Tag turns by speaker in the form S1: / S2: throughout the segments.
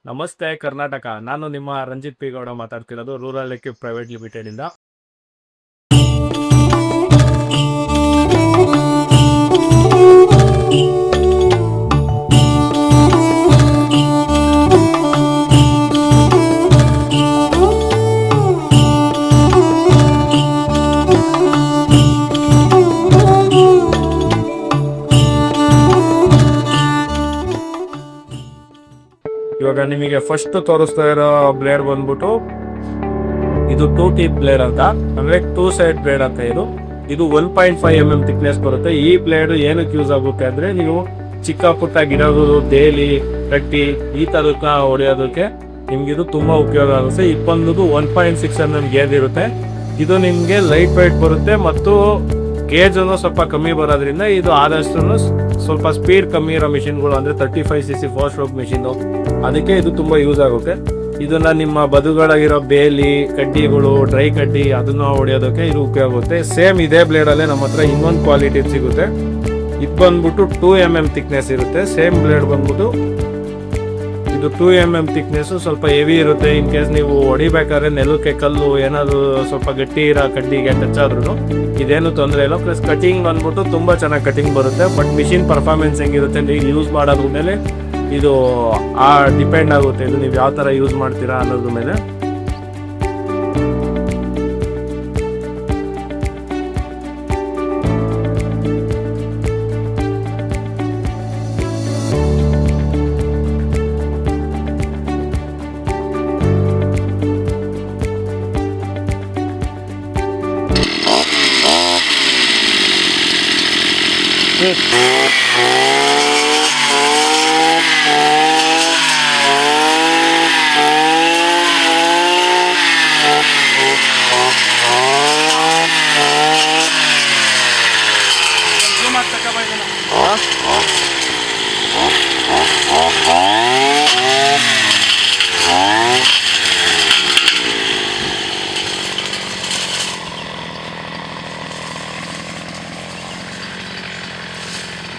S1: ನಮಸ್ತೆ ಕರ್ನಾಟಕ. ನಾನು ನಿಮ್ಮ ರಂಜಿತ್ ಪಿ ಗೌಡ ಮಾತಾಡ್ತಿರೋದು ರೂರಲ್ ಎಕ್ವಿಪ್ ಪ್ರೈವೇಟ್ ಲಿಮಿಟೆಡ್ ಇಂದ. ಇವಾಗ ನಿಮಗೆ ಫಸ್ಟ್ ತೋರಿಸ್ತಾ ಇರೋ ಬ್ಲೇಡ್ ಬಂದ್ಬಿಟ್ಟು ಇದು 2 ಟೀಪ್ ಬ್ಲೇಡ್ ಅಂತ, ಅಂದ್ರೆ 2 ಸೈಡ್ ಬ್ಲೇಡ್ ಅಂತ. ಇದು 1.5 mm ಥಿಕ್ನೆಸ್ ಬರುತ್ತೆ. ಈ ಬ್ಲೇಡ್ ಏನಕ್ಕೆ ಯೂಸ್ ಆಗುತ್ತೆ ಅಂದ್ರೆ, ನೀವು ಚಿಕ್ಕ ಪುಟ್ಟ ಗಿಡಗಳು, ಬೇಲಿ, ಕಡ್ಡಿ ಈ ತರಕ ಹೊಡೆಯೋದಕ್ಕೆ ನಿಮ್ಗೆ ಇದು ತುಂಬಾ ಉಪಯೋಗ ಆಗುತ್ತೆ. ಇಪ್ಪೊಂದು 1.6 mm ಗೇಜ್ ಇರುತ್ತೆ. ಇದು ನಿಮ್ಗೆ ಲೈಟ್ ವೈಟ್ ಬರುತ್ತೆ ಮತ್ತು ಗೇಜ್ ಅನ್ನು ಸ್ವಲ್ಪ ಕಮ್ಮಿ ಬರೋದ್ರಿಂದ ಇದು ಆದಷ್ಟು ಸ್ವಲ್ಪ ಸ್ಪೀಡ್ ಕಮ್ಮಿ ಇರೋ ಮಿಷಿನ್ಗಳು, ಅಂದ್ರೆ 35cc 4 ಸ್ಟ್ರೋಕ್ ಮಿಷಿನ್, ಅದಕ್ಕೆ ಇದು ತುಂಬಾ ಯೂಸ್ ಆಗುತ್ತೆ. ಇದನ್ನ ನಿಮ್ಮ ಬದುಗಳಾಗಿರೋ ಬೇಲಿ, ಕಡ್ಡಿಗಳು, ಡ್ರೈ ಕಡ್ಡಿ ಅದನ್ನ ಹೊಡೆಯೋದಕ್ಕೆ ಇದು ಉಪಯೋಗ ಆಗುತ್ತೆ. ಸೇಮ್ ಇದೇ ಬ್ಲೇಡ್ ಅಲ್ಲೇ ನಮ್ಮ ಹತ್ರ ಇನ್ನೊಂದು ಕ್ವಾಲಿಟಿ ಸಿಗುತ್ತೆ. ಇದು ಬಂದ್ಬಿಟ್ಟು 2 mm ಥಿಕ್ನೆಸ್ ಇರುತ್ತೆ. ಸೇಮ್ ಬ್ಲೇಡ್ ಬಂದ್ಬಿಟ್ಟು ಇದು 2 mm ಥಿಕ್ನೆಸ್, ಸ್ವಲ್ಪ ಹೆವಿ ಇರುತ್ತೆ. ಇನ್ ಕೇಸ್ ನೀವು ಹೊಡಿಬೇಕಾದ್ರೆ ನೆಲಕ್ಕೆ ಕಲ್ಲು ಏನಾದ್ರು ಸ್ವಲ್ಪ ಗಟ್ಟಿ ಇರೋ ಕಡ್ಡಿಗೆ ಟಚ್ ಆದ್ರೂ ಇದೇನು ತೊಂದರೆ ಇಲ್ಲ. ಪ್ಲಸ್ ಕಟಿಂಗ್ ಬಂದ್ಬಿಟ್ಟು ತುಂಬಾ ಚೆನ್ನಾಗಿ ಕಟಿಂಗ್ ಬರುತ್ತೆ. ಬಟ್ ಮಿಷಿನ್ ಪರ್ಫಾರ್ಮೆನ್ಸ್ ಹೆಂಗಿರುತ್ತೆ ನೀವು ಯೂಸ್ ಮಾಡೋದ್ರ ಮೇಲೆ ಇದು ಡಿಪೆಂಡ್ ಆಗುತ್ತೆ. ಇದು ನೀವು ಯಾವ ತರ ಯೂಸ್ ಮಾಡ್ತೀರಾ ಅನ್ನೋದ್ರ ಮೇಲೆ.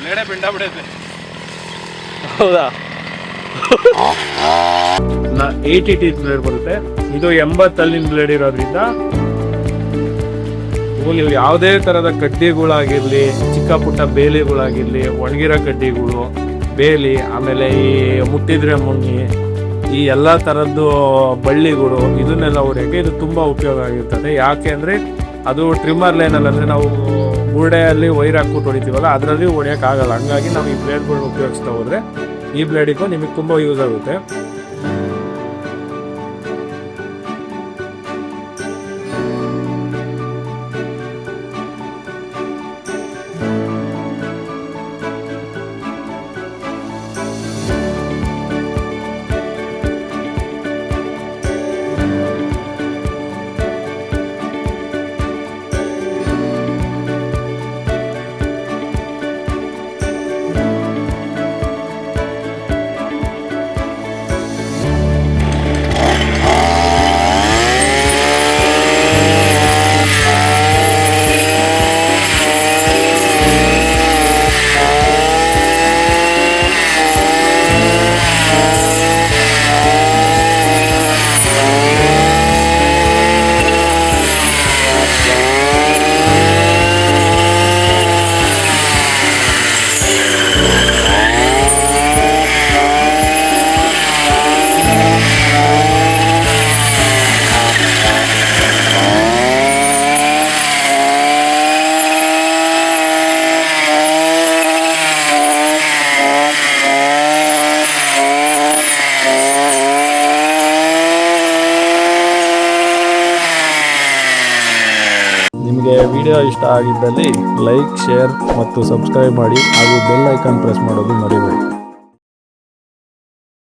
S2: ಬ್ಲೇಡೇ ಪಿಂಡ ಬಿಡುತ್ತೆ.
S1: ಹೌದಾ? 80 ಟೀತ್ ಬ್ಲೇಡ್ ಬರುತ್ತೆ. ಇದು 80 ಅಲ್ಲಿನ ಬ್ಲೇಡ್ ಇರೋದ್ರಿಂದ ನೀವು ಯಾವುದೇ ತರದ ಕಡ್ಡಿಗಳಾಗಿರ್ಲಿ, ಚಿಕ್ಕ ಪುಟ್ಟ ಬೇಲಿಗಳಾಗಿರ್ಲಿ, ಒಣಗಿರೋ ಕಡ್ಡಿಗಳು, ಬೇಲಿ, ಆಮೇಲೆ ಈ ಮುಟ್ಟಿದ್ರೆ ಮುಣ್ಣಿ, ಈ ಎಲ್ಲ ತರದ್ದು ಬಳ್ಳಿಗಳು, ಇದನ್ನೆಲ್ಲ ಹೊಡೆಯೋಕೆ ಇದು ತುಂಬಾ ಉಪಯೋಗ ಆಗಿರ್ತದೆ. ಯಾಕೆ ಅಂದ್ರೆ ಅದು ಟ್ರಿಮ್ಮರ್ ಲೈನಲ್ಲಿ, ಅಂದ್ರೆ ನಾವು ಬುರ್ಡೆಯಲ್ಲಿ ವೈರ್ ಹಾಕ್ಬಿಟ್ಟು ಹೊಡಿತೀವಲ್ಲ, ಅದರಲ್ಲಿ ಹೊಡಿಯೋಕೆ ಆಗಲ್ಲ. ಹಂಗಾಗಿ ನಾವು ಈ ಬ್ಲೇಡ್ಗಳನ್ನ ಉಪಯೋಗಿಸ್ತಾ ಹೋದ್ರೆ ಈ ಬ್ಲೇಡಿಗೂ ನಿಮಗೆ ತುಂಬಾ ಯೂಸ್ ಆಗುತ್ತೆ.
S3: ನಿಮಗೆ ವಿಡಿಯೋ ಇಷ್ಟ ಆಗಿದ್ದಲ್ಲಿ ಲೈಕ್, ಶೇರ್ ಮತ್ತು ಸಬ್ಸ್ಕ್ರೈಬ್ ಮಾಡಿ ಹಾಗೂ ಬೆಲ್ ಐಕಾನ್ ಪ್ರೆಸ್ ಮಾಡೋದು ಮರಿಬೇಡಿ.